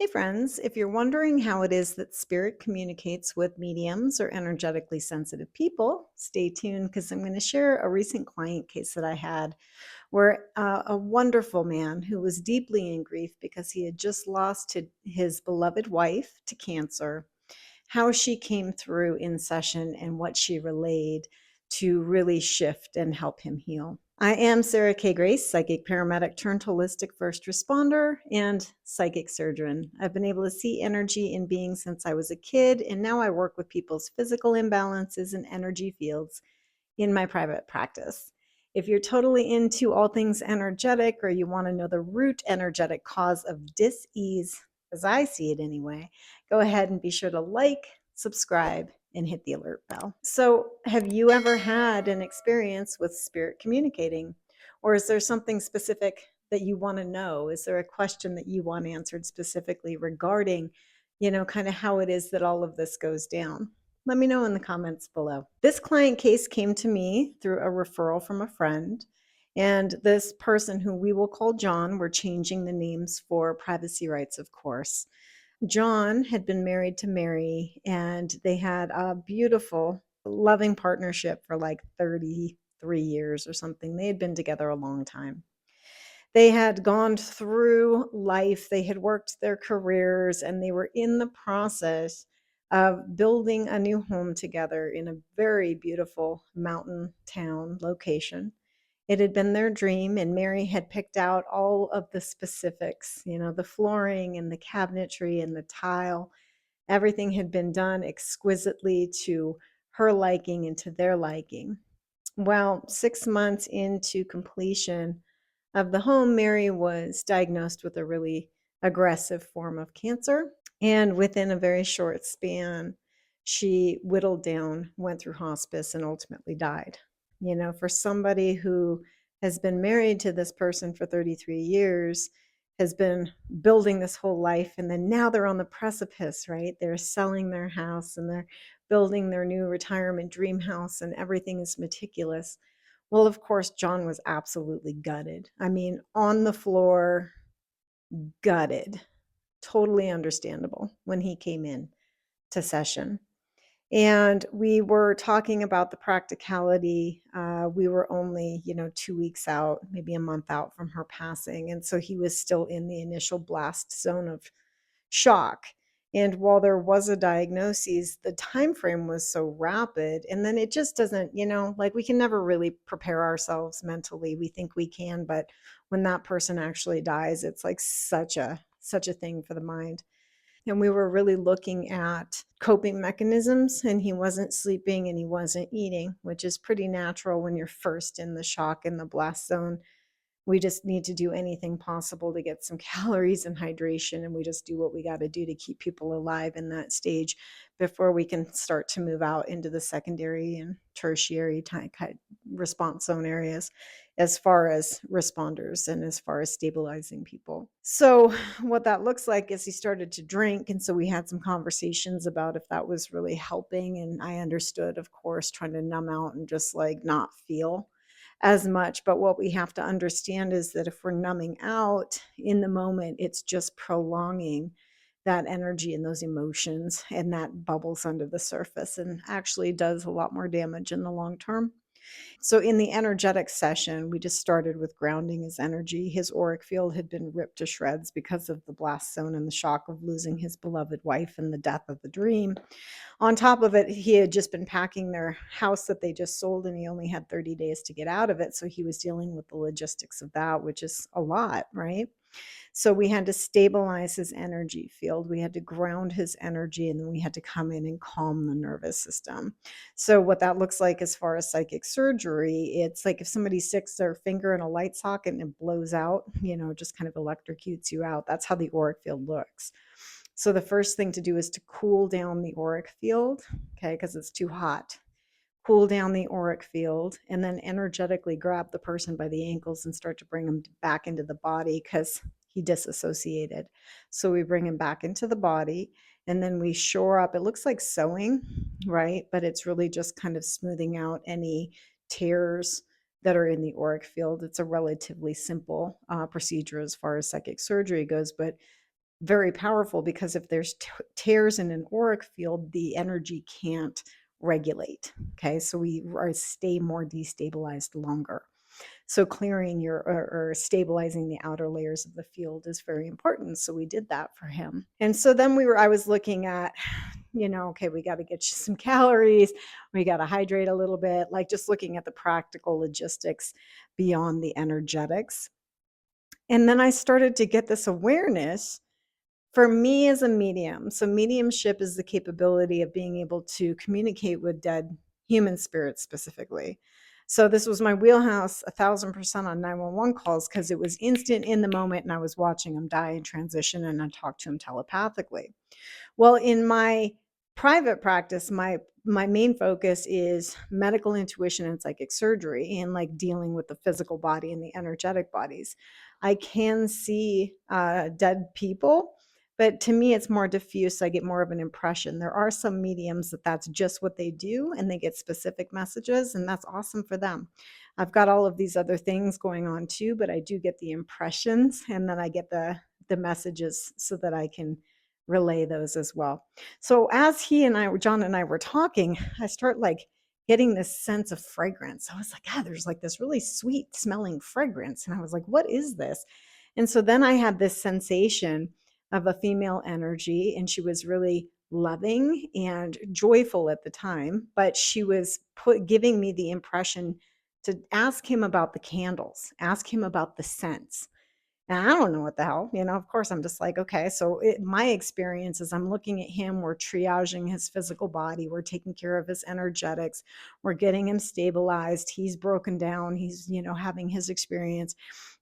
Hey, friends. If you're wondering how it is that spirit communicates with mediums or energetically sensitive people, stay tuned because I'm going to share a recent client case that I had where a wonderful man who was deeply in grief because he had just lost his beloved wife to cancer, how she came through in session and what she relayed to really shift and help him heal. I am Sarah K. Grace, psychic paramedic turned holistic first responder and psychic surgeon. I've been able to see energy in beings since I was a kid, and now I work with people's physical imbalances and energy fields in my private practice. If you're totally into all things energetic or you want to know the root energetic cause of dis-ease, as I see it anyway, go ahead and be sure to like, subscribe, and hit the alert bell. So, have you ever had an experience with spirit communicating? Or is there something specific that you want to know? Is there a question that you want answered specifically regarding, kind of how it is that all of this goes down? Let me know in the comments below. This client case came to me through a referral from a friend. And this person, who we will call John, we're changing the names for privacy rights, of course. John had been married to Mary, and they had a beautiful, loving partnership for like 33 years or something. They had been together a long time. They had gone through life, they had worked their careers, and they were in the process of building a new home together in a very beautiful mountain town location. It had been their dream, and Mary had picked out all of the specifics, the flooring and the cabinetry and the tile. Everything had been done exquisitely to her liking and to their liking. Well, 6 months into completion of the home, Mary was diagnosed with a really aggressive form of cancer. And within a very short span, she whittled down, went through hospice, and ultimately died. For somebody who has been married to this person for 33 years, has been building this whole life, and then now they're on the precipice, right? They're selling their house and they're building their new retirement dream house, and everything is meticulous. Well, of course, John was absolutely gutted. I mean, on the floor, gutted. Totally understandable when he came in to session. And we were talking about the practicality. We were only, 2 weeks out, maybe a month out from her passing. And so he was still in the initial blast zone of shock. And while there was a diagnosis, the time frame was so rapid. And then it just doesn't, like, we can never really prepare ourselves mentally. We think we can, but when that person actually dies, it's like such a thing for the mind. And we were really looking at coping mechanisms, and he wasn't sleeping and he wasn't eating, which is pretty natural when you're first in the shock and the blast zone. We just need to do anything possible to get some calories and hydration, and we just do what we got to do to keep people alive in that stage before we can start to move out into the secondary and tertiary type response zone areas as far as responders and as far as stabilizing people. So what that looks like is he started to drink, and so we had some conversations about if that was really helping, and I understood, of course, trying to numb out and just like not feel as much. But what we have to understand is that if we're numbing out in the moment, it's just prolonging that energy and those emotions, and that bubbles under the surface and actually does a lot more damage in the long term. So in the energetic session, we just started with grounding his energy. His auric field had been ripped to shreds because of the blast zone and the shock of losing his beloved wife and the death of the dream. On top of it, he had just been packing their house that they just sold, and he only had 30 days to get out of it. So he was dealing with the logistics of that, which is a lot, right? So we had to stabilize his energy field. We had to ground his energy, and then we had to come in and calm the nervous system. So what that looks like as far as psychic surgery, it's like if somebody sticks their finger in a light socket and it blows out, just kind of electrocutes you out. That's how the auric field looks. So the first thing to do is to cool down the auric field, okay, because it's too hot. Cool down the auric field, and then energetically grab the person by the ankles and start to bring them back into the body because he disassociated. So we bring him back into the body, and then we shore up. It looks like sewing, right? But it's really just kind of smoothing out any tears that are in the auric field. It's a relatively simple procedure as far as psychic surgery goes, but very powerful, because if there's tears in an auric field, the energy can't regulate. Okay, so we stay more destabilized longer. So clearing or stabilizing the outer layers of the field is very important. So we did that for him. And so then I was looking at, okay, we got to get you some calories. We got to hydrate a little bit, like just looking at the practical logistics beyond the energetics. And then I started to get this awareness for me as a medium. So mediumship is the capability of being able to communicate with dead human spirits specifically. So this was my wheelhouse 1,000% on 911 calls, because it was instant in the moment and I was watching them die and transition, and I talked to them telepathically. Well, in my private practice, my main focus is medical intuition and psychic surgery, and like dealing with the physical body and the energetic bodies. I can see dead people, but to me, it's more diffuse. So I get more of an impression. There are some mediums that's just what they do, and they get specific messages, and that's awesome for them. I've got all of these other things going on too, but I do get the impressions, and then I get the messages so that I can relay those as well. So as John and I were talking, I start like getting this sense of fragrance. I was like, God, there's like this really sweet smelling fragrance. And I was like, what is this? And so then I had this sensation of a female energy, and she was really loving and joyful at the time, but she was giving me the impression to ask him about the candles, ask him about the scents. And I don't know what the hell, of course, I'm just like, okay. So my experience is I'm looking at him, we're triaging his physical body, we're taking care of his energetics, we're getting him stabilized. He's broken down, he's, having his experience.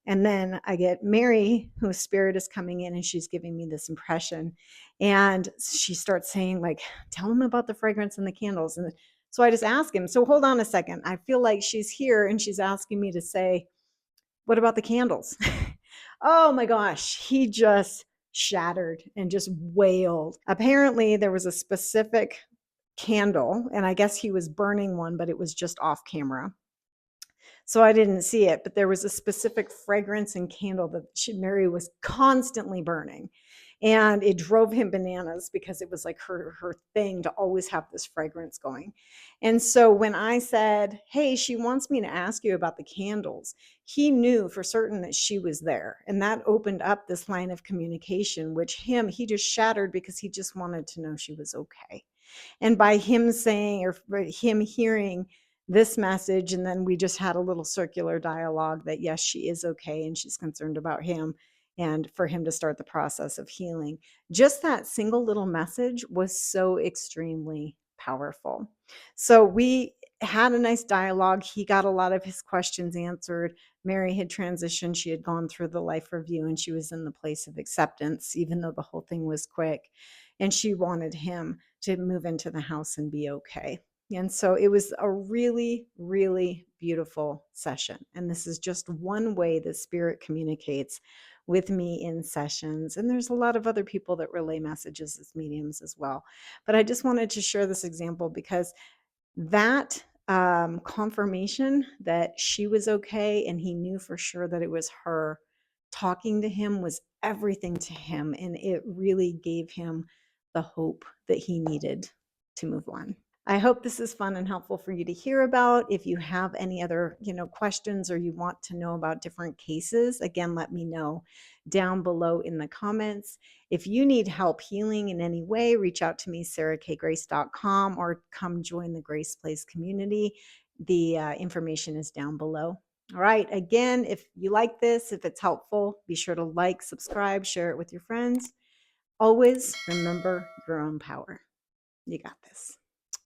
And then I get Mary, whose spirit is coming in, and she's giving me this impression. And she starts saying, like, tell him about the fragrance and the candles. And so I just ask him, so hold on a second. I feel like she's here and she's asking me to say, what about the candles? Oh my gosh, he just shattered and just wailed. Apparently, there was a specific candle, and I guess he was burning one, but it was just off camera. So I didn't see it, but there was a specific fragrance and candle that Mary was constantly burning. And it drove him bananas, because it was like her thing to always have this fragrance going. And so when I said, hey, she wants me to ask you about the candles, he knew for certain that she was there. And that opened up this line of communication, which he just shattered, because he just wanted to know she was okay. And by him saying, or him hearing this message, and then we just had a little circular dialogue that yes, she is okay and she's concerned about him, and for him to start the process of healing. Just that single little message was so extremely powerful. So we had a nice dialogue. He got a lot of his questions answered. Mary had transitioned. She had gone through the life review, and she was in the place of acceptance, even though the whole thing was quick. And she wanted him to move into the house and be okay. And so it was a really, really beautiful session. And this is just one way the spirit communicates with me in sessions. And there's a lot of other people that relay messages as mediums as well. But I just wanted to share this example, because that confirmation that she was okay and he knew for sure that it was her talking to him was everything to him. And it really gave him the hope that he needed to move on. I hope this is fun and helpful for you to hear about. If you have any other, questions, or you want to know about different cases, again, let me know down below in the comments. If you need help healing in any way, reach out to me, sarahkgrace.com, or come join the Grace Place community. The information is down below. All right. Again, if you like this, if it's helpful, be sure to like, subscribe, share it with your friends. Always remember your own power. You got this.